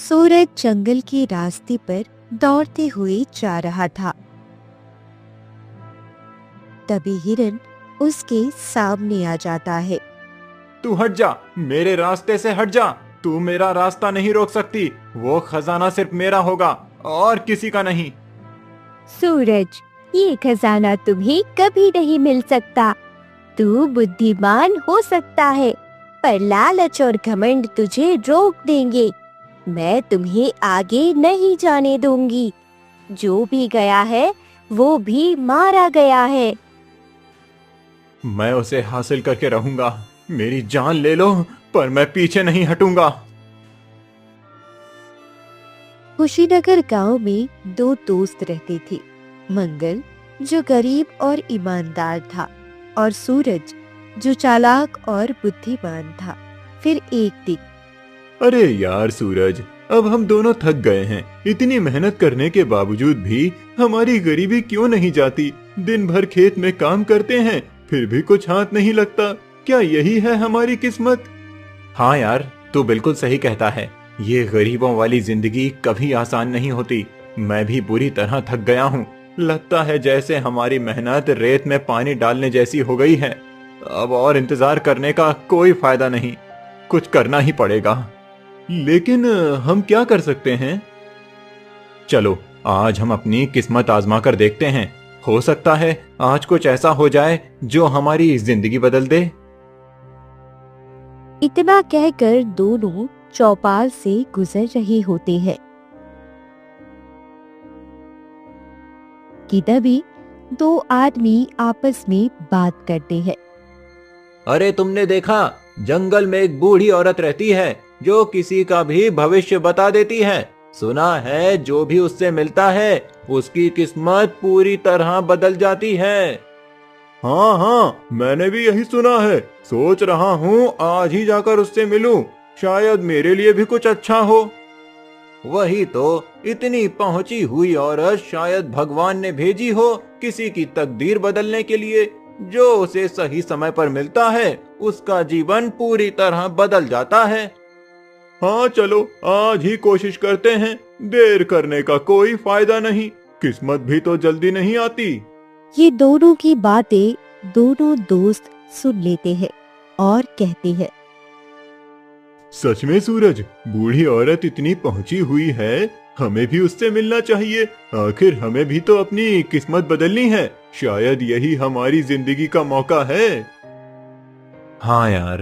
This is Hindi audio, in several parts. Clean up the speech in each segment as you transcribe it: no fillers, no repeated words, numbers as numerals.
सूरज जंगल के रास्ते पर दौड़ते हुए जा रहा था। तभी हिरन उसके सामने आ जाता है। तू हट जा, मेरे रास्ते से हट जा। तू मेरा रास्ता नहीं रोक सकती। वो खजाना सिर्फ मेरा होगा और किसी का नहीं। सूरज, ये खजाना तुम्हें कभी नहीं मिल सकता। तू बुद्धिमान हो सकता है, पर लालच और घमंड तुझे रोक देंगे। मैं तुम्हें आगे नहीं जाने दूंगी। जो भी गया है वो भी मारा गया है। मैं उसे हासिल करके रहूंगा। मेरी जान ले लो, पर मैं पीछे नहीं हटूंगा। कुशीनगर गांव में दो दोस्त रहते थे। मंगल, जो गरीब और ईमानदार था, और सूरज, जो चालाक और बुद्धिमान था। फिर एक दिन, अरे यार सूरज, अब हम दोनों थक गए हैं। इतनी मेहनत करने के बावजूद भी हमारी गरीबी क्यों नहीं जाती? दिन भर खेत में काम करते हैं, फिर भी कुछ हाथ नहीं लगता। क्या यही है हमारी किस्मत? हाँ यार, तू बिल्कुल सही कहता है। ये गरीबों वाली जिंदगी कभी आसान नहीं होती। मैं भी बुरी तरह थक गया हूँ। लगता है जैसे हमारी मेहनत रेत में पानी डालने जैसी हो गई है। अब और इंतजार करने का कोई फायदा नहीं, कुछ करना ही पड़ेगा। लेकिन हम क्या कर सकते हैं? चलो, आज हम अपनी किस्मत आजमा कर देखते हैं। हो सकता है आज कुछ ऐसा हो जाए जो हमारी जिंदगी बदल दे। इतना कहकर दोनों चौपाल से गुजर रहे होते हैं कि तभी दो आदमी आपस में बात करते हैं। अरे तुमने देखा, जंगल में एक बूढ़ी औरत रहती है जो किसी का भी भविष्य बता देती है। सुना है जो भी उससे मिलता है उसकी किस्मत पूरी तरह बदल जाती है। हाँ हाँ, मैंने भी यही सुना है। सोच रहा हूँ आज ही जाकर उससे मिलूं, शायद मेरे लिए भी कुछ अच्छा हो। वही तो, इतनी पहुंची हुई औरत शायद भगवान ने भेजी हो किसी की तकदीर बदलने के लिए। जो उसे सही समय पर मिलता है उसका जीवन पूरी तरह बदल जाता है। हाँ चलो, आज ही कोशिश करते हैं। देर करने का कोई फायदा नहीं, किस्मत भी तो जल्दी नहीं आती। ये दोनों की बातें दोनों दोस्त सुन लेते हैं और कहते हैं, सच में सूरज, बूढ़ी औरत इतनी पहुंची हुई है, हमें भी उससे मिलना चाहिए। आखिर हमें भी तो अपनी किस्मत बदलनी है। शायद यही हमारी जिंदगी का मौका है। हाँ यार,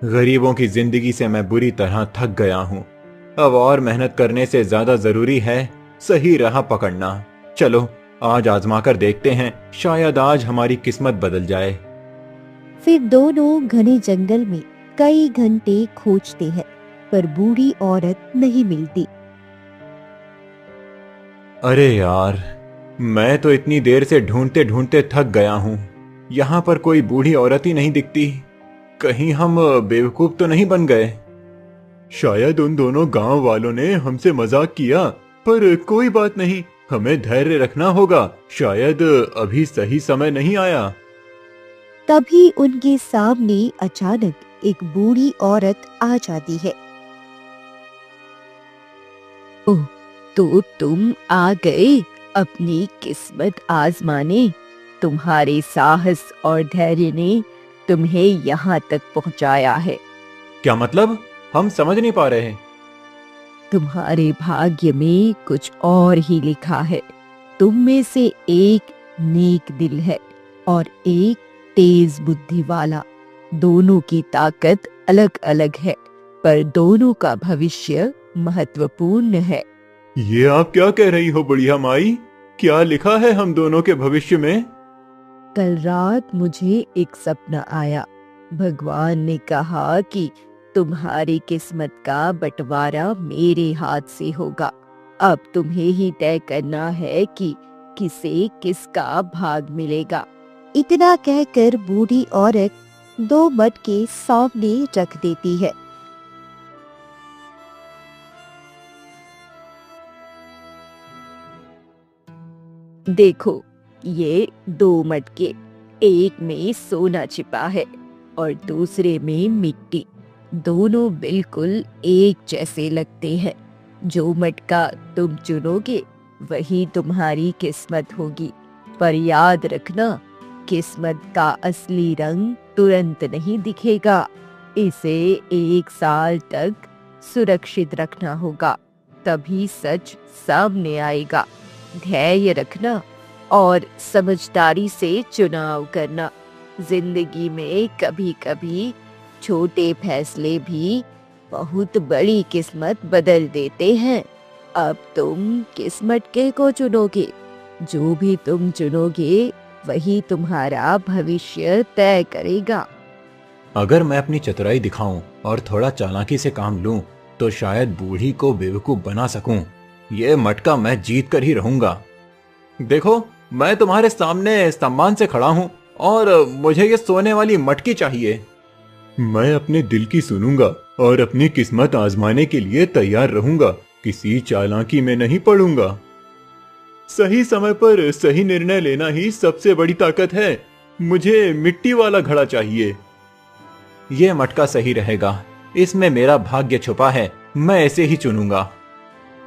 गरीबों की जिंदगी से मैं बुरी तरह थक गया हूँ। अब और मेहनत करने से ज्यादा जरूरी है सही राह पकड़ना। चलो, आज आजमा कर देखते हैं, शायद आज हमारी किस्मत बदल जाए। फिर दोनों घने जंगल में कई घंटे खोजते हैं, पर बूढ़ी औरत नहीं मिलती। अरे यार, मैं तो इतनी देर से ढूंढते ढूंढते थक गया हूँ। यहाँ पर कोई बूढ़ी औरत ही नहीं दिखती। कहीं हम बेवकूफ तो नहीं बन गए? शायद उन दोनों गांव वालों ने हमसे मजाक किया, पर कोई बात नहीं, हमें धैर्य रखना होगा। शायद अभी सही समय नहीं आया। तभी उनके सामने अचानक एक बूढ़ी औरत आ जाती है। ओह, तो तुम आ गए अपनी किस्मत आजमाने। तुम्हारे साहस और धैर्य ने तुम्हें यहाँ तक पहुँचाया है। क्या मतलब? हम समझ नहीं पा रहे हैं। तुम्हारे भाग्य में कुछ और ही लिखा है। तुम में से एक नेक दिल है और एक तेज बुद्धि वाला। दोनों की ताकत अलग अलग है, पर दोनों का भविष्य महत्वपूर्ण है। ये आप क्या कह रही हो बुढ़िया माई? क्या लिखा है हम दोनों के भविष्य में? कल रात मुझे एक सपना आया। भगवान ने कहा कि तुम्हारी किस्मत का बंटवारा मेरे हाथ से होगा। अब तुम्हें ही तय करना है कि किसे किसका भाग मिलेगा। इतना कहकर बूढ़ी औरत दो मटके सामने रख देती है। देखो, ये दो मटके, एक में सोना छिपा है और दूसरे में मिट्टी। दोनों बिल्कुल एक जैसे लगते हैं। जो मटका तुम चुनोगे वही तुम्हारी किस्मत होगी। पर याद रखना, किस्मत का असली रंग तुरंत नहीं दिखेगा। इसे 1 साल तक सुरक्षित रखना होगा, तभी सच सामने आएगा। धैर्य रखना और समझदारी से चुनाव करना। जिंदगी में कभी कभी छोटे फैसले भी बहुत बड़ी किस्मत बदल देते हैं। अब तुम किस मटके को चुनोगे? जो भी तुम चुनोगे वही तुम्हारा भविष्य तय करेगा। अगर मैं अपनी चतुराई दिखाऊं और थोड़ा चालाकी से काम लूं, तो शायद बूढ़ी को बेवकूफ बना सकूं। ये मटका मैं जीत कर ही रहूंगा। देखो, मैं तुम्हारे सामने सम्मान से खड़ा हूं और मुझे ये सोने वाली मटकी चाहिए। मैं अपने दिल की सुनूंगा और अपनी किस्मत आजमाने के लिए तैयार रहूंगा। किसी चालाकी में नहीं पड़ूंगा। सही समय पर सही निर्णय लेना ही सबसे बड़ी ताकत है। मुझे मिट्टी वाला घड़ा चाहिए। ये मटका सही रहेगा। इसमें मेरा भाग्य छुपा है। मैं इसे ही चुनूंगा।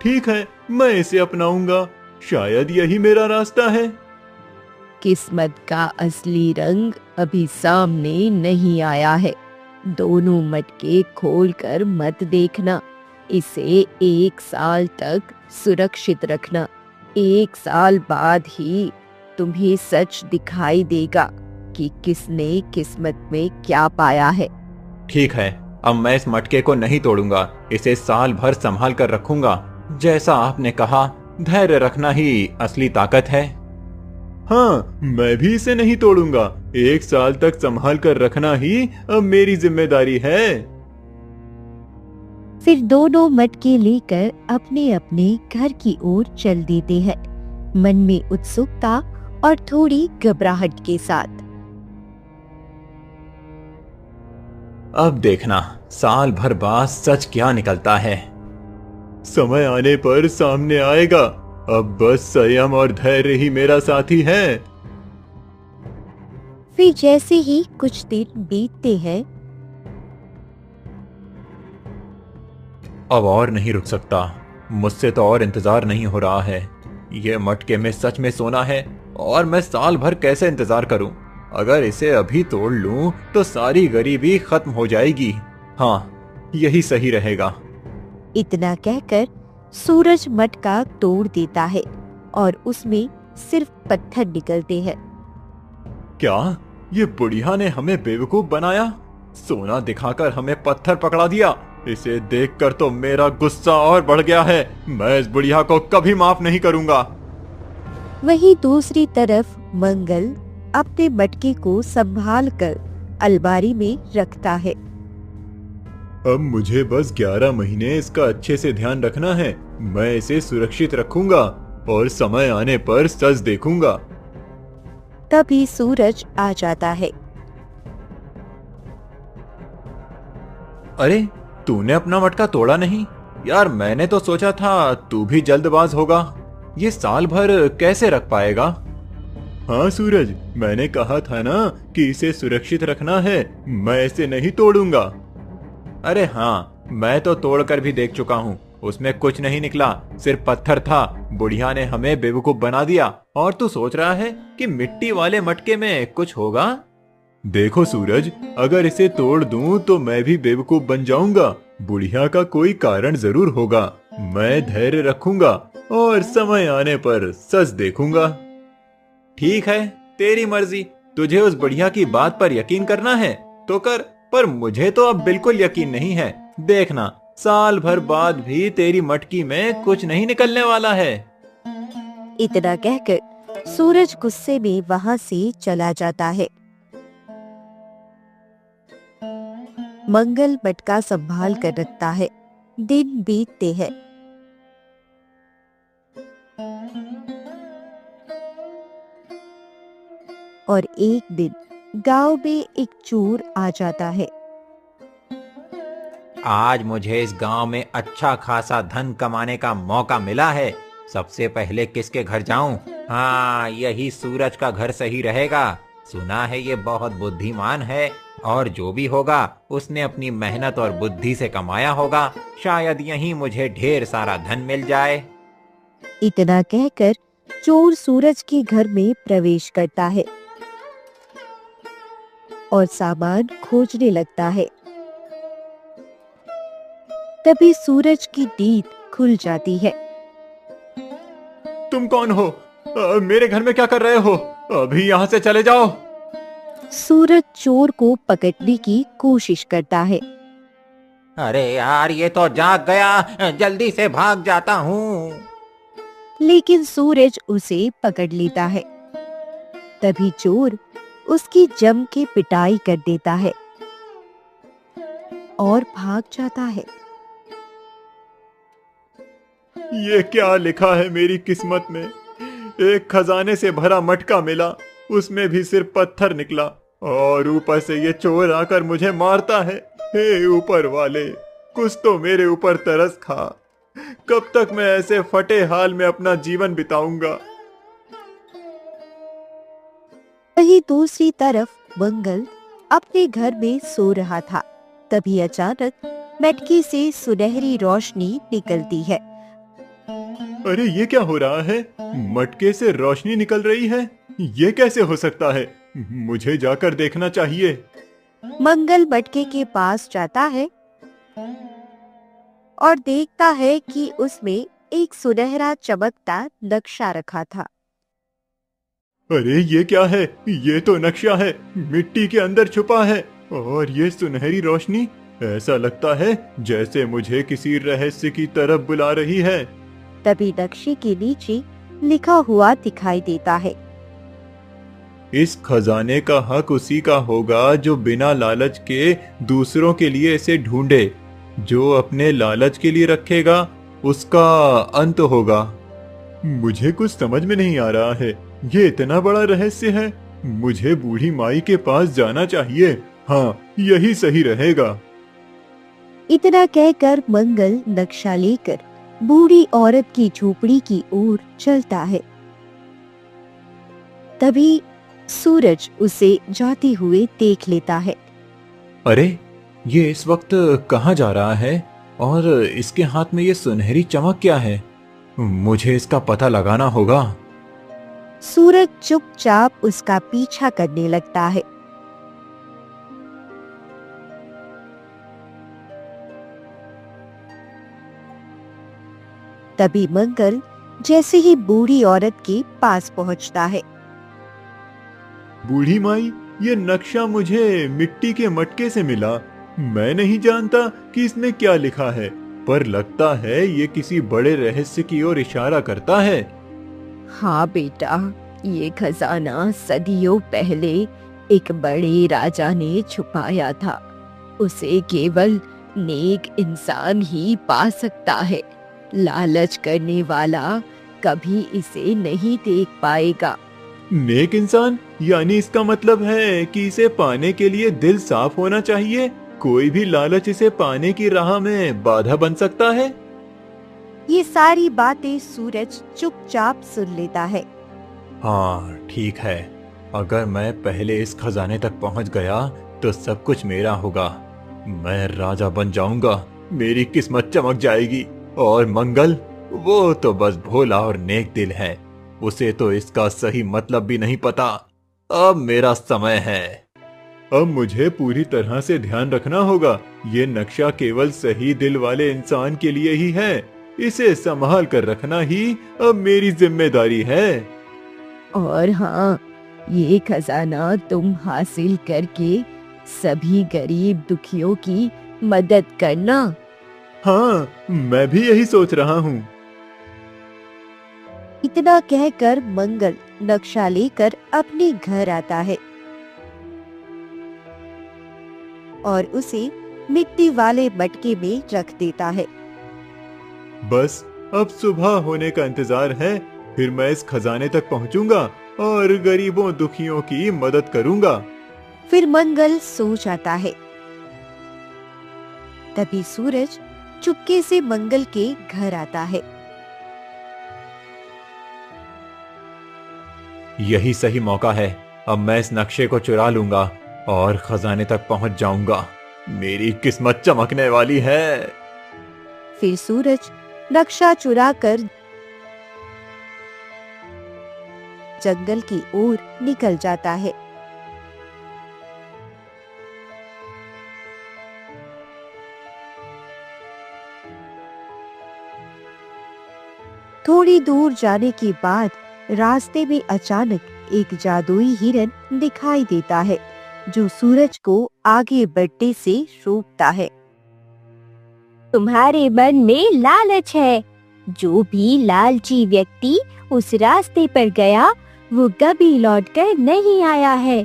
ठीक है, मैं इसे अपनाऊंगा। शायद यही मेरा रास्ता है। किस्मत का असली रंग अभी सामने नहीं आया है। दोनों मटके खोलकर मत देखना। इसे 1 साल तक सुरक्षित रखना। 1 साल बाद ही तुम्हें सच दिखाई देगा कि किसने किस्मत में क्या पाया है। ठीक है, अब मैं इस मटके को नहीं तोड़ूंगा। इसे साल भर संभाल कर रखूंगा। जैसा आपने कहा, धैर्य रखना ही असली ताकत है। हाँ, मैं भी इसे नहीं तोड़ूंगा। 1 साल तक संभाल कर रखना ही अब मेरी जिम्मेदारी है। फिर दोनों मटके लेकर अपने अपने घर की ओर चल देते हैं, मन में उत्सुकता और थोड़ी घबराहट के साथ। अब देखना, साल भर बाद सच क्या निकलता है। समय आने पर सामने आएगा। अब बस संयम और धैर्य ही मेरा साथी है। फिर जैसे ही कुछ दिन बीतते हैं, अब और नहीं रुक सकता। मुझसे तो और इंतजार नहीं हो रहा है। ये मटके में सच में सोना है और मैं साल भर कैसे इंतजार करूं। अगर इसे अभी तोड़ लूं तो सारी गरीबी खत्म हो जाएगी। हाँ, यही सही रहेगा। इतना कहकर सूरज मटका तोड़ देता है और उसमें सिर्फ पत्थर निकलते हैं। क्या ये बुढ़िया ने हमें बेवकूफ बनाया? सोना दिखाकर हमें पत्थर पकड़ा दिया। इसे देखकर तो मेरा गुस्सा और बढ़ गया है। मैं इस बुढ़िया को कभी माफ नहीं करूंगा। वहीं दूसरी तरफ मंगल अपने मटके को संभाल कर अलमारी में रखता है। अब मुझे बस 11 महीने इसका अच्छे से ध्यान रखना है। मैं इसे सुरक्षित रखूंगा और समय आने पर सच देखूंगा। तभी सूरज आ जाता है। अरे, तूने अपना मटका तोड़ा नहीं? यार, मैंने तो सोचा था तू भी जल्दबाज होगा। ये साल भर कैसे रख पाएगा? हाँ सूरज, मैंने कहा था ना कि इसे सुरक्षित रखना है। मैं इसे नहीं तोड़ूंगा। अरे हाँ, मैं तो तोड़कर भी देख चुका हूँ। उसमें कुछ नहीं निकला, सिर्फ पत्थर था। बुढ़िया ने हमें बेवकूफ बना दिया और तू सोच रहा है कि मिट्टी वाले मटके में कुछ होगा? देखो सूरज, अगर इसे तोड़ दूं तो मैं भी बेवकूफ बन जाऊंगा। बुढ़िया का कोई कारण जरूर होगा। मैं धैर्य रखूंगा और समय आने पर सच देखूंगा। ठीक है, तेरी मर्जी। तुझे उस बुढ़िया की बात पर यकीन करना है तो कर, पर मुझे तो अब बिल्कुल यकीन नहीं है। देखना, साल भर बाद भी तेरी मटकी में कुछ नहीं निकलने वाला है। इतना कहकर सूरज गुस्से में वहां से चला जाता है। मंगल मटका संभाल कर रखता है। दिन बीतते हैं। और एक दिन गांव में एक चोर आ जाता है। आज मुझे इस गांव में अच्छा खासा धन कमाने का मौका मिला है। सबसे पहले किसके घर जाऊं? हाँ, यही सूरज का घर सही रहेगा। सुना है ये बहुत बुद्धिमान है और जो भी होगा उसने अपनी मेहनत और बुद्धि से कमाया होगा। शायद यहीं मुझे ढेर सारा धन मिल जाए। इतना कहकर चोर सूरज के घर में प्रवेश करता है और सामान खोजने लगता है। तभी सूरज की नींद खुल जाती है। तुम कौन हो? मेरे घर में क्या कर रहे हो? अभी यहाँ से चले जाओ। सूरज चोर को पकड़ने की कोशिश करता है। अरे यार, ये तो जाग गया, जल्दी से भाग जाता हूँ। लेकिन सूरज उसे पकड़ लेता है। तभी चोर उसकी जम के पिटाई कर देता है और भाग जाता है। ये क्या लिखा है मेरी किस्मत में? एक खजाने से भरा मटका मिला, उसमें भी सिर्फ पत्थर निकला, और ऊपर से ये चोर आकर मुझे मारता है। हे ऊपर वाले, कुछ तो मेरे ऊपर तरस खा। कब तक मैं ऐसे फटे हाल में अपना जीवन बिताऊंगा? वहीं दूसरी तरफ मंगल अपने घर में सो रहा था। तभी अचानक मटके से सुनहरी रोशनी निकलती है। अरे ये क्या हो रहा है? मटके से रोशनी निकल रही है। ये कैसे हो सकता है? मुझे जाकर देखना चाहिए। मंगल मटके के पास जाता है और देखता है कि उसमें एक सुनहरा चमकता नक्शा रखा था। अरे ये क्या है? ये तो नक्शा है, मिट्टी के अंदर छुपा है। और ये सुनहरी रोशनी, ऐसा लगता है जैसे मुझे किसी रहस्य की तरफ बुला रही है। तभी नक्शे के नीचे लिखा हुआ दिखाई देता है। इस खजाने का हक उसी का होगा जो बिना लालच के दूसरों के लिए इसे ढूंढे। जो अपने लालच के लिए रखेगा उसका अंत होगा। मुझे कुछ समझ में नहीं आ रहा है। ये इतना बड़ा रहस्य है। मुझे बूढ़ी माई के पास जाना चाहिए। हाँ, यही सही रहेगा। इतना कहकर मंगल नक्शा लेकर बूढ़ी औरत की झोपड़ी की ओर चलता है। तभी सूरज उसे जाते हुए देख लेता है। अरे ये इस वक्त कहाँ जा रहा है? और इसके हाथ में ये सुनहरी चमक क्या है? मुझे इसका पता लगाना होगा। सूरज चुपचाप उसका पीछा करने लगता है। तभी मंगल जैसे ही बूढ़ी औरत के पास पहुंचता है। बूढ़ी माई, ये नक्शा मुझे मिट्टी के मटके से मिला। मैं नहीं जानता कि इसमें क्या लिखा है, पर लगता है ये किसी बड़े रहस्य की ओर इशारा करता है। हाँ बेटा, ये खजाना सदियों पहले एक बड़े राजा ने छुपाया था। उसे केवल नेक इंसान ही पा सकता है। लालच करने वाला कभी इसे नहीं देख पाएगा। नेक इंसान? यानी इसका मतलब है कि इसे पाने के लिए दिल साफ होना चाहिए। कोई भी लालच इसे पाने की राह में बाधा बन सकता है। ये सारी बातें सूरज चुपचाप सुन लेता है। हाँ ठीक है, अगर मैं पहले इस खजाने तक पहुंच गया तो सब कुछ मेरा होगा। मैं राजा बन जाऊंगा, मेरी किस्मत चमक जाएगी। और मंगल, वो तो बस भोला और नेक दिल है, उसे तो इसका सही मतलब भी नहीं पता। अब मेरा समय है। अब मुझे पूरी तरह से ध्यान रखना होगा। ये नक्शा केवल सही दिल वाले इंसान के लिए ही है। इसे संभाल कर रखना ही अब मेरी जिम्मेदारी है। और हाँ, ये खजाना तुम हासिल करके सभी गरीब दुखियों की मदद करना। हाँ, मैं भी यही सोच रहा हूँ। इतना कहकर मंगल नक्शा लेकर अपने घर आता है और उसे मिट्टी वाले मटके में रख देता है। बस अब सुबह होने का इंतजार है, फिर मैं इस खजाने तक पहुंचूंगा और गरीबों दुखियों की मदद करूंगा। फिर मंगल सो जाता है। तभी सूरज चुपके से मंगल के घर आता है। यही सही मौका है। अब मैं इस नक्शे को चुरा लूंगा और खजाने तक पहुंच जाऊंगा। मेरी किस्मत चमकने वाली है। फिर सूरज नक्शा चुराकर जंगल की ओर निकल जाता है। थोड़ी दूर जाने के बाद रास्ते में अचानक एक जादुई हिरन दिखाई देता है, जो सूरज को आगे बढ़ने से रोकता है। तुम्हारे मन में लालच है। जो भी लालची व्यक्ति उस रास्ते पर गया वो कभी लौटकर नहीं आया है।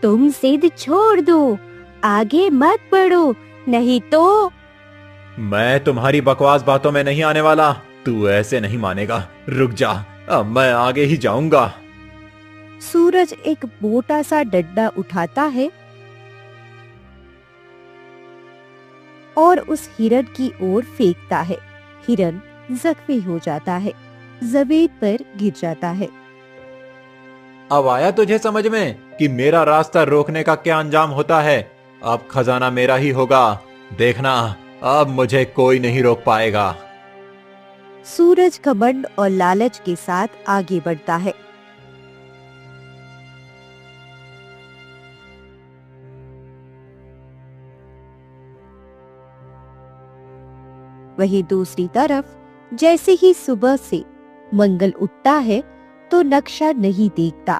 तुम जिद छोड़ दो, आगे मत बढ़ो, नहीं तो। मैं तुम्हारी बकवास बातों में नहीं आने वाला। तू ऐसे नहीं मानेगा। रुक जा, अब मैं आगे ही जाऊंगा। सूरज एक मोटा सा डंडा उठाता है और उस हिरन की ओर फेंकता है। हिरन जख्मी हो जाता है, जमीन पर गिर जाता है। अब आया तुझे समझ में कि मेरा रास्ता रोकने का क्या अंजाम होता है। अब खजाना मेरा ही होगा। देखना, अब मुझे कोई नहीं रोक पाएगा। सूरज घमंड और लालच के साथ आगे बढ़ता है। वहीं दूसरी तरफ जैसे ही सुबह से मंगल उठता है तो नक्शा नहीं देखता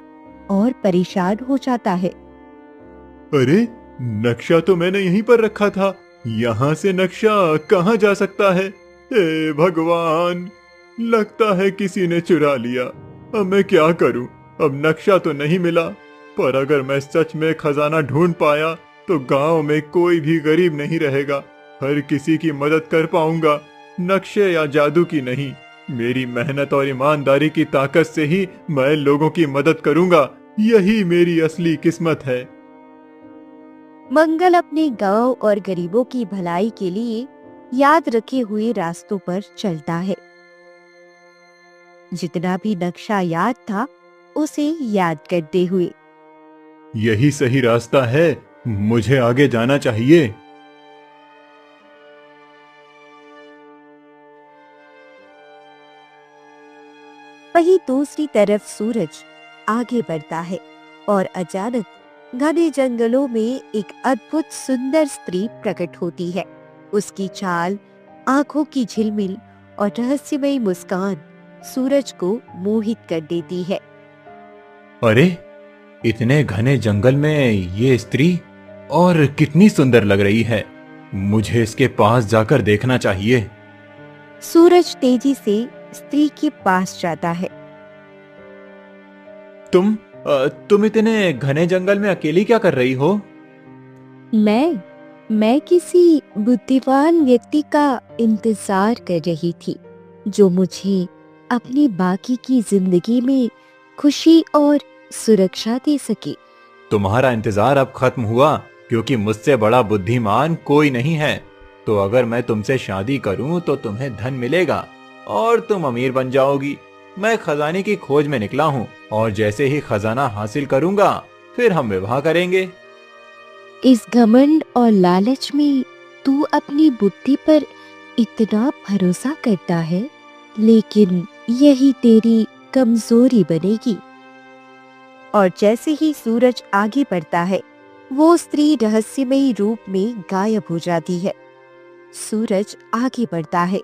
और परेशान हो जाता है। अरे, नक्शा तो मैंने यहीं पर रखा था। यहाँ से नक्शा कहाँ जा सकता है? हे भगवान, लगता है किसी ने चुरा लिया। अब मैं क्या करूं? अब नक्शा तो नहीं मिला, पर अगर मैं सच में खजाना ढूंढ पाया तो गांव में कोई भी गरीब नहीं रहेगा। हर किसी की मदद कर पाऊंगा, नक्शे या जादू की नहीं। मेरी मेहनत और ईमानदारी की ताकत से ही मैं लोगों की मदद करूंगा। यही मेरी असली किस्मत है। मंगल अपने गांव और गरीबों की भलाई के लिए याद रखे हुए रास्तों पर चलता है। जितना भी नक्शा याद था उसे याद करते हुए। यही सही रास्ता है, मुझे आगे जाना चाहिए। वहीं दूसरी तरफ सूरज आगे बढ़ता है और अचानक घने जंगलों में एक अद्भुत सुंदर स्त्री प्रकट होती है। उसकी चाल, आंखों की झिलमिल और रहस्यमयी मुस्कान सूरज को मोहित कर देती है। अरे, इतने घने जंगल में ये स्त्री, और कितनी सुंदर लग रही है। मुझे इसके पास जाकर देखना चाहिए। सूरज तेजी से स्त्री के पास जाता है। तुम इतने घने जंगल में अकेली क्या कर रही हो? मैं किसी बुद्धिमान व्यक्ति का इंतजार कर रही थी, जो मुझे अपनी बाकी की जिंदगी में खुशी और सुरक्षा दे सके। तुम्हारा इंतजार अब खत्म हुआ, क्योंकि मुझसे बड़ा बुद्धिमान कोई नहीं है। तो अगर मैं तुमसे शादी करूं तो तुम्हें धन मिलेगा और तुम अमीर बन जाओगी। मैं खजाने की खोज में निकला हूं, और जैसे ही खजाना हासिल करूंगा फिर हम विवाह करेंगे। इस घमंड और लालच में तू अपनी बुद्धि पर इतना भरोसा करता है, लेकिन यही तेरी कमजोरी बनेगी। और जैसे ही सूरज आगे बढ़ता है, वो स्त्री रहस्यमयी रूप में गायब हो जाती है। सूरज आगे बढ़ता है।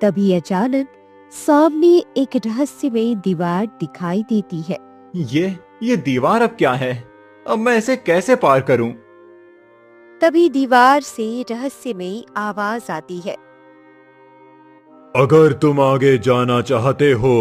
तभी अचानक सामने एक रहस्यमयी दीवार दिखाई देती है। ये दीवार अब क्या है? अब मैं इसे कैसे पार करूं? तभी दीवार से रहस्यमयी आवाज आती है। अगर तुम आगे जाना चाहते हो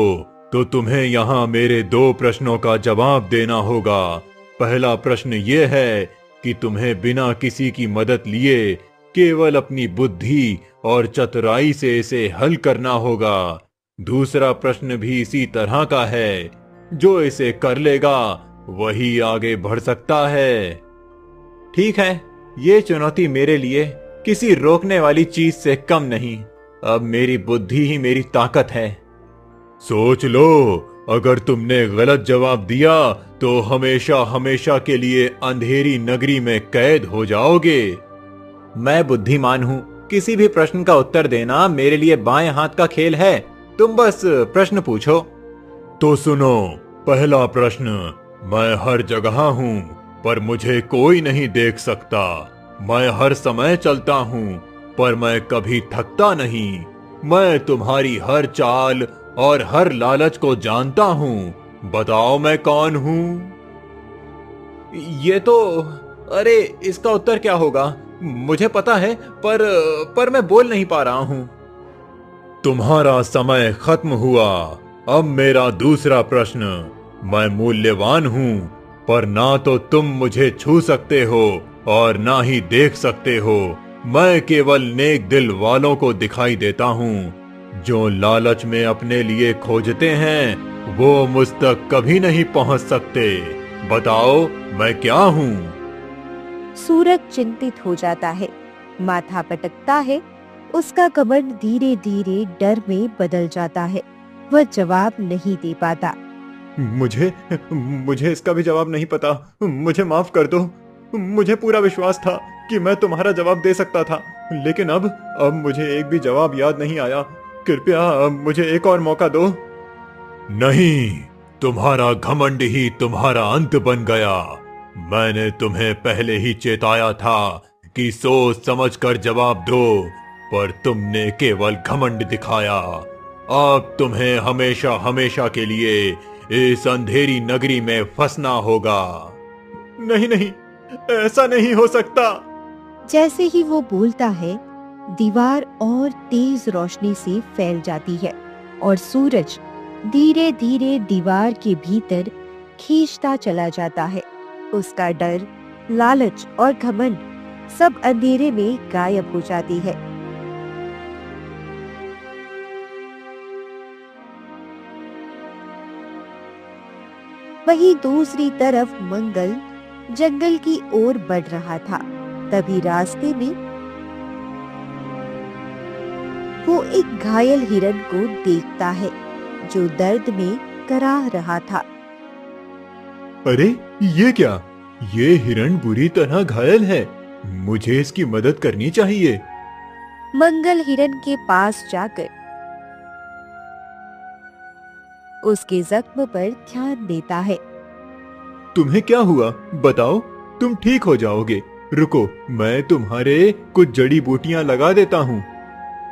तो तुम्हें यहाँ मेरे 2 प्रश्नों का जवाब देना होगा। पहला प्रश्न ये है कि तुम्हें बिना किसी की मदद लिए केवल अपनी बुद्धि और चतुराई से इसे हल करना होगा। दूसरा प्रश्न भी इसी तरह का है। जो इसे कर लेगा वही आगे बढ़ सकता है। ठीक है, ये चुनौती मेरे लिए किसी रोकने वाली चीज से कम नहीं। अब मेरी बुद्धि ही मेरी ताकत है। सोच लो, अगर तुमने गलत जवाब दिया तो हमेशा हमेशा के लिए अंधेरी नगरी में कैद हो जाओगे। मैं बुद्धिमान हूँ, किसी भी प्रश्न का उत्तर देना मेरे लिए बाएं हाथ का खेल है। तुम बस प्रश्न पूछो। तो सुनो, पहला प्रश्न। मैं हर जगह हूँ पर मुझे कोई नहीं देख सकता। मैं हर समय चलता हूँ पर मैं कभी थकता नहीं। मैं तुम्हारी हर चाल और हर लालच को जानता हूँ। बताओ मैं कौन हूँ? ये तो, अरे इसका उत्तर क्या होगा? मुझे पता है पर मैं बोल नहीं पा रहा हूँ। तुम्हारा समय खत्म हुआ। अब मेरा दूसरा प्रश्न। मैं मूल्यवान हूँ पर ना तो तुम मुझे छू सकते हो और ना ही देख सकते हो। मैं केवल नेक दिल वालों को दिखाई देता हूँ। जो लालच में अपने लिए खोजते हैं वो मुझ तक कभी नहीं पहुँच सकते। बताओ मैं क्या हूँ? सूरज चिंतित हो जाता है, माथा पटकता है, उसका घमंड धीरे धीरे डर में बदल जाता है। वह जवाब नहीं दे पाता। मुझे इसका भी जवाब नहीं पता। मुझे माफ कर दो। मुझे पूरा विश्वास था कि मैं तुम्हारा जवाब दे सकता था, लेकिन अब मुझे एक भी जवाब याद नहीं आया। कृपया मुझे एक और मौका दो। नहीं, तुम्हारा घमंड ही तुम्हारा अंत बन गया। मैंने तुम्हें पहले ही चेताया था कि सोच समझकर जवाब दो, पर तुमने केवल घमंड दिखाया। अब तुम्हें हमेशा हमेशा के लिए इस अंधेरी नगरी में फंसना होगा। नहीं नहीं, ऐसा नहीं हो सकता। जैसे ही वो बोलता है, दीवार और तेज रोशनी से फैल जाती है और सूरज धीरे धीरे दीवार के भीतर खींचता चला जाता है। उसका डर, लालच और घमंड सब अंधेरे में गायब हो जाती है। वहीं दूसरी तरफ मंगल जंगल की ओर बढ़ रहा था। तभी रास्ते में वो एक घायल हिरण को देखता है जो दर्द में कराह रहा था। अरे ये क्या? ये हिरण बुरी तरह घायल है। मुझे इसकी मदद करनी चाहिए। मंगल हिरण के पास जाकर उसके जख्म पर ध्यान देता है। तुम्हें क्या हुआ? बताओ, तुम ठीक हो जाओगे। रुको, मैं तुम्हारे कुछ जड़ी बूटियां लगा देता हूँ।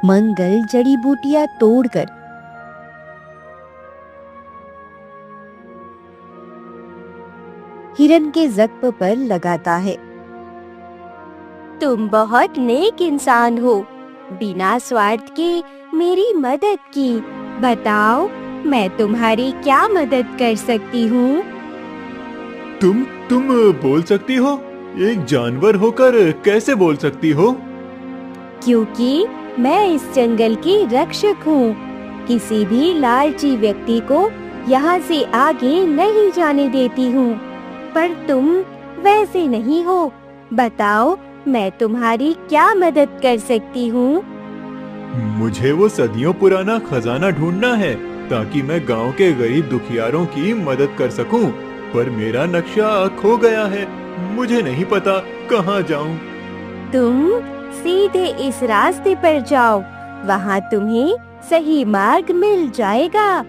मंगल जड़ी बूटियां तोड़कर हिरण के जख्म पर लगाता है। तुम बहुत नेक इंसान हो, बिना स्वार्थ के मेरी मदद की। बताओ मैं तुम्हारी क्या मदद कर सकती हूँ? तुम बोल सकती हो? एक जानवर होकर कैसे बोल सकती हो? क्योंकि मैं इस जंगल की रक्षक हूँ। किसी भी लालची व्यक्ति को यहाँ से आगे नहीं जाने देती हूँ। पर तुम वैसे नहीं हो। बताओ मैं तुम्हारी क्या मदद कर सकती हूँ? मुझे वो सदियों पुराना खजाना ढूंढना है ताकि मैं गांव के गरीब दुखियारों की मदद कर सकूं। पर मेरा नक्शा खो गया है। मुझे नहीं पता कहाँ जाऊं। तुम सीधे इस रास्ते पर जाओ, वहाँ तुम्हें सही मार्ग मिल जाएगा।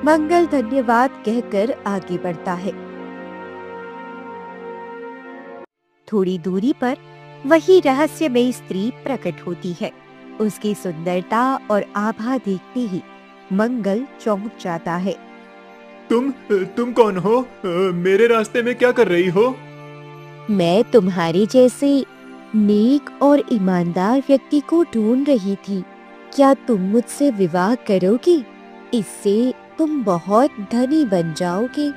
मंगल धन्यवाद कहकर आगे बढ़ता है। थोड़ी दूरी पर वही रहस्यमयी स्त्री प्रकट होती है। उसकी सुंदरता और आभा देखते ही मंगल चौंक जाता है। तुम कौन हो? मेरे रास्ते में क्या कर रही हो? मैं तुम्हारे जैसे नेक और ईमानदार व्यक्ति को ढूंढ रही थी। क्या तुम मुझसे विवाह करोगी? इससे तुम बहुत धनी बन जाओगे।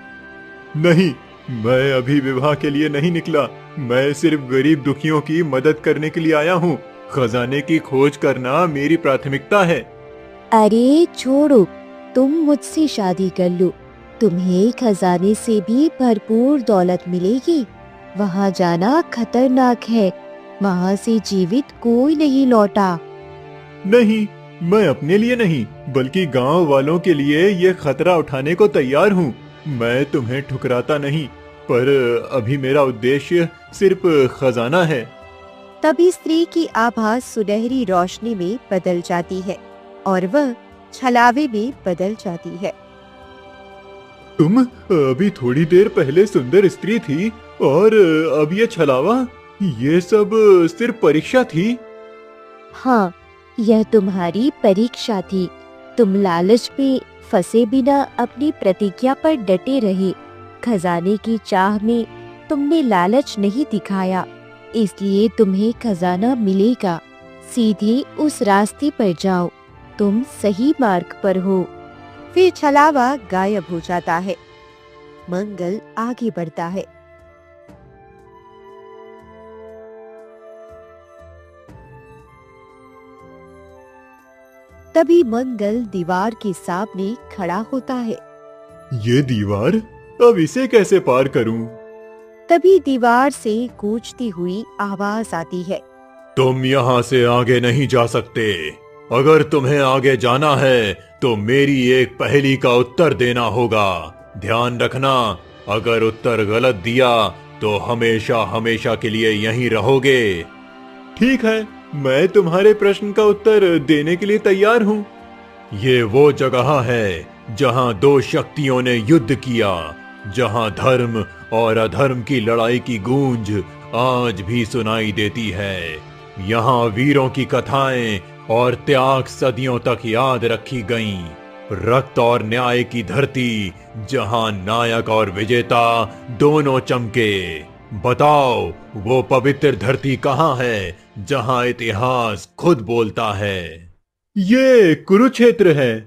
नहीं, मैं अभी विवाह के लिए नहीं निकला। मैं सिर्फ गरीब दुखियों की मदद करने के लिए आया हूँ। खजाने की खोज करना मेरी प्राथमिकता है। अरे छोड़ो, तुम मुझसे शादी कर लो। तुम्हें खजाने से भी भरपूर दौलत मिलेगी। वहाँ जाना खतरनाक है। वहाँ से जीवित कोई नहीं लौटा। नहीं, मैं अपने लिए नहीं बल्कि गांव वालों के लिए ये खतरा उठाने को तैयार हूँ। मैं तुम्हें ठुकराता नहीं, पर अभी मेरा उद्देश्य सिर्फ खजाना है। तभी स्त्री की आभा सुनहरी रोशनी में बदल जाती है और वह छलावे में बदल जाती है। तुम अभी थोड़ी देर पहले सुंदर स्त्री थी और अब ये छलावा, ये सब सिर्फ परीक्षा थी। हाँ, यह तुम्हारी परीक्षा थी। तुम लालच में फंसे बिना अपनी प्रतिज्ञा पर डटे रहे। खजाने की चाह में तुमने लालच नहीं दिखाया, इसलिए तुम्हें खजाना मिलेगा। सीधे उस रास्ते पर जाओ, तुम सही मार्ग पर हो। फिर छलावा गायब हो जाता है। मंगल आगे बढ़ता है। तभी मंगल दीवार के सामने खड़ा होता है। ये दीवार, अब इसे कैसे पार करूं? तभी दीवार से गूंजती हुई आवाज आती है। तुम यहाँ से आगे नहीं जा सकते। अगर तुम्हें आगे जाना है तो मेरी एक पहेली का उत्तर देना होगा। ध्यान रखना, अगर उत्तर गलत दिया तो हमेशा हमेशा के लिए यहीं रहोगे। ठीक है, मैं तुम्हारे प्रश्न का उत्तर देने के लिए तैयार हूँ। ये वो जगह है जहाँ दो शक्तियों ने युद्ध किया, जहाँ धर्म और अधर्म की लड़ाई की गूंज आज भी सुनाई देती है। यहाँ वीरों की कथाएं और त्याग सदियों तक याद रखी गईं। रक्त और न्याय की धरती, जहाँ नायक और विजेता दोनों चमके। बताओ, वो पवित्र धरती कहाँ है जहाँ इतिहास खुद बोलता है? ये कुरुक्षेत्र है।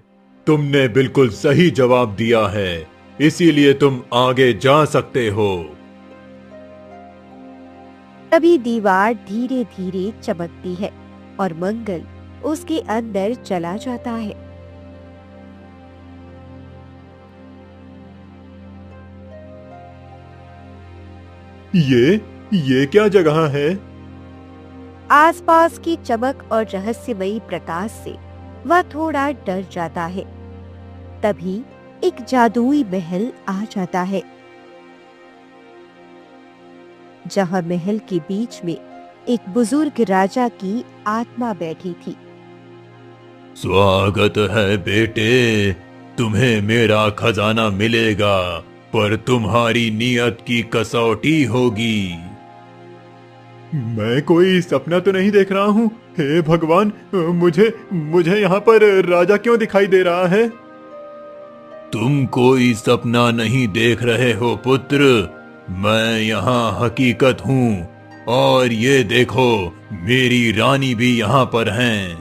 तुमने बिल्कुल सही जवाब दिया है, इसीलिए तुम आगे जा सकते हो। तभी दीवार धीरे धीरे चमकती है और मंगल उसके अंदर चला जाता है। ये क्या जगह है? आसपास की चमक और रहस्यमयी प्रकाश से वह थोड़ा डर जाता है। तभी एक जादुई महल आ जाता है, जहां महल के बीच में एक बुजुर्ग राजा की आत्मा बैठी थी। स्वागत है बेटे, तुम्हें मेरा खजाना मिलेगा, पर तुम्हारी नियत की कसौटी होगी। मैं कोई सपना तो नहीं देख रहा हूँ? हे भगवान, मुझे यहाँ पर राजा क्यों दिखाई दे रहा है? तुम कोई सपना नहीं देख रहे हो पुत्र, मैं यहाँ हकीकत हूँ। और ये देखो, मेरी रानी भी यहाँ पर हैं।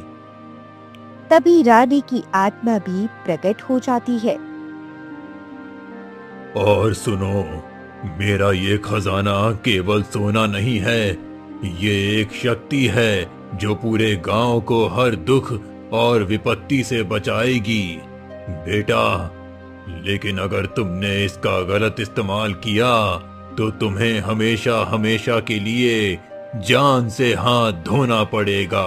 तभी रानी की आत्मा भी प्रकट हो जाती है। और सुनो, मेरा ये खजाना केवल सोना नहीं है, ये एक शक्ति है जो पूरे गांव को हर दुख और विपत्ति से बचाएगी। बेटा, लेकिन अगर तुमने इसका गलत इस्तेमाल किया तो तुम्हें हमेशा हमेशा के लिए जान से हाथ धोना पड़ेगा।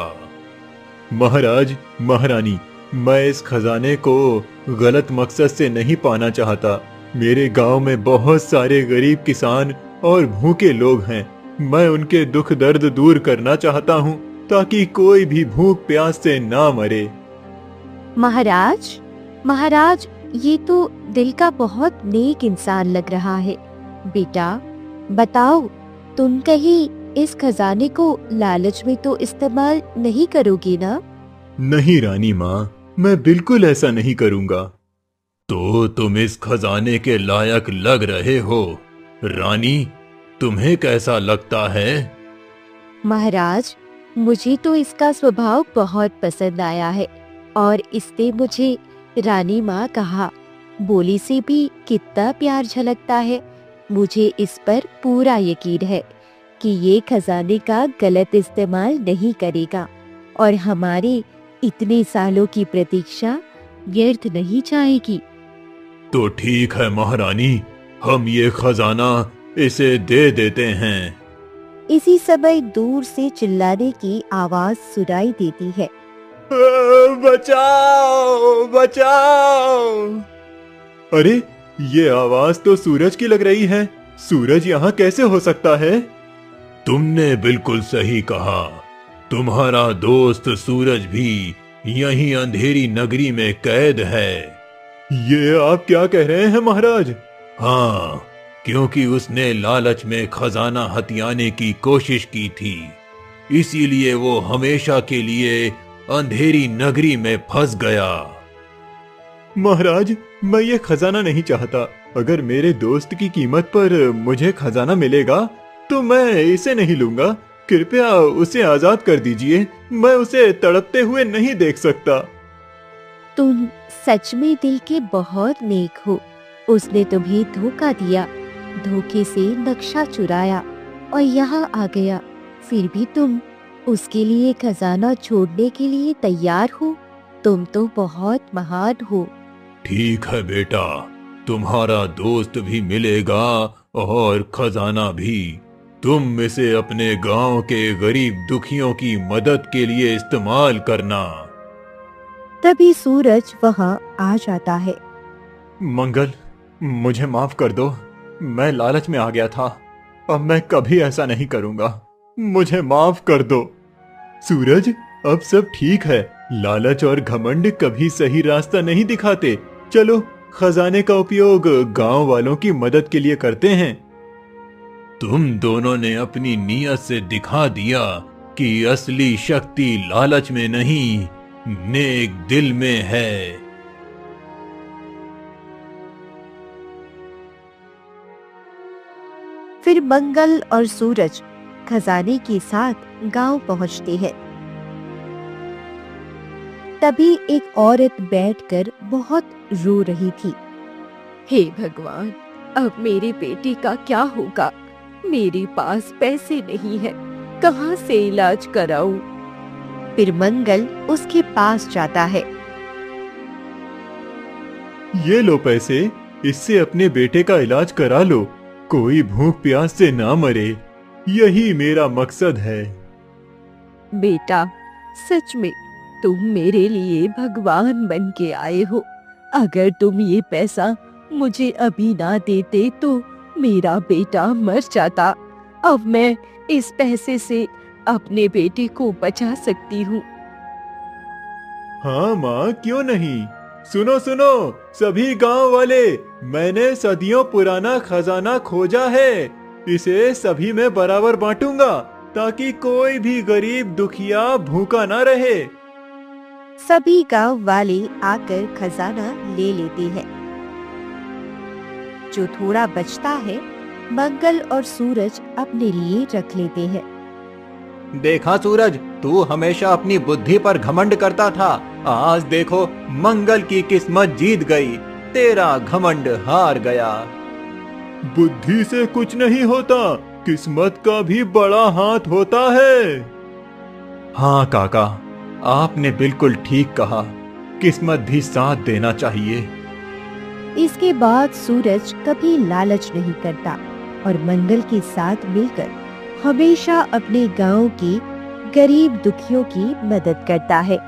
महाराज, महारानी, मैं इस खजाने को गलत मकसद से नहीं पाना चाहता। मेरे गांव में बहुत सारे गरीब किसान और भूखे लोग हैं। मैं उनके दुख दर्द दूर करना चाहता हूँ ताकि कोई भी भूख प्यास से ना मरे। महाराज, ये तो दिल का बहुत नेक इंसान लग रहा है। बेटा, बताओ, तुम कहीं इस खजाने को लालच में तो इस्तेमाल नहीं करोगे ना? नहीं रानी माँ, मैं बिल्कुल ऐसा नहीं करूँगा। तो तुम इस खजाने के लायक लग रहे हो। रानी, तुम्हें कैसा लगता है? महाराज, मुझे तो इसका स्वभाव बहुत पसंद आया है और इसने मुझे रानी माँ कहा। बोली से भी कितना प्यार झलकता है। मुझे इस पर पूरा यकीन है कि ये खजाने का गलत इस्तेमाल नहीं करेगा और हमारे इतने सालों की प्रतीक्षा व्यर्थ नहीं जाएगी। तो ठीक है महारानी, हम ये खजाना इसे दे देते हैं। इसी समय दूर से चिल्लाने की आवाज सुनाई देती है। बचाओ बचाओ। अरे ये आवाज तो सूरज की लग रही है। सूरज यहाँ कैसे हो सकता है? तुमने बिल्कुल सही कहा। तुम्हारा दोस्त सूरज भी यहीं अंधेरी नगरी में कैद है। ये आप क्या कह रहे हैं महाराज? हाँ, क्योंकि उसने लालच में खजाना हथियाने की कोशिश की थी, इसीलिए वो हमेशा के लिए अंधेरी नगरी में फंस गया। महाराज, मैं ये खजाना नहीं चाहता। अगर मेरे दोस्त की कीमत पर मुझे खजाना मिलेगा तो मैं इसे नहीं लूंगा। कृपया उसे आजाद कर दीजिए। मैं उसे तड़पते हुए नहीं देख सकता। तुम सच में दिल के बहुत नेक हो। उसने तुम्हें धोखा दिया, धोखे से नक्शा चुराया और यहाँ आ गया। फिर भी तुम उसके लिए खजाना छोड़ने के लिए तैयार हो। तुम तो बहुत महान हो। ठीक है बेटा, तुम्हारा दोस्त भी मिलेगा और खजाना भी। तुम इसे अपने गांव के गरीब दुखियों की मदद के लिए इस्तेमाल करना। तभी सूरज वहाँ आ जाता है। मंगल, मुझे माफ कर दो। मैं लालच में आ गया था। अब मैं कभी ऐसा नहीं करूंगा। मुझे माफ कर दो। सूरज, अब सब ठीक है। लालच और घमंड कभी सही रास्ता नहीं दिखाते। चलो खजाने का उपयोग गांव वालों की मदद के लिए करते हैं। तुम दोनों ने अपनी नीयत से दिखा दिया कि असली शक्ति लालच में नहीं, नेक दिल में है। फिर मंगल और सूरज खजाने के साथ गांव पहुंचते हैं। तभी एक औरत बैठकर बहुत रो रही थी। हे भगवान, अब मेरे बेटे का क्या होगा? मेरे पास पैसे नहीं है, कहाँ से इलाज कराऊं? फिर मंगल उसके पास जाता है। ये लो पैसे, इससे अपने बेटे का इलाज करा लो। कोई भूख प्यास से ना मरे, यही मेरा मकसद है। बेटा, सच में तुम मेरे लिए भगवान बन के आए हो। अगर तुम ये पैसा मुझे अभी ना देते तो मेरा बेटा मर जाता। अब मैं इस पैसे से अपने बेटे को बचा सकती हूँ। हाँ माँ, क्यों नहीं। सुनो सुनो सभी गांव वाले, मैंने सदियों पुराना खजाना खोजा है। इसे सभी में बराबर बांटूंगा ताकि कोई भी गरीब दुखिया भूखा ना रहे। सभी गांव वाले आकर खजाना ले लेते हैं। जो थोड़ा बचता है मंगल और सूरज अपने लिए रख लेते हैं। देखा सूरज, तू हमेशा अपनी बुद्धि पर घमंड करता था। आज देखो मंगल की किस्मत जीत गई, तेरा घमंड हार गया। बुद्धि से कुछ नहीं होता, किस्मत का भी बड़ा हाथ होता है। हाँ काका, आपने बिल्कुल ठीक कहा। किस्मत भी साथ देना चाहिए। इसके बाद सूरज कभी लालच नहीं करता और मंगल के साथ मिलकर हमेशा अपने गांव की गरीब दुखियों की मदद करता है।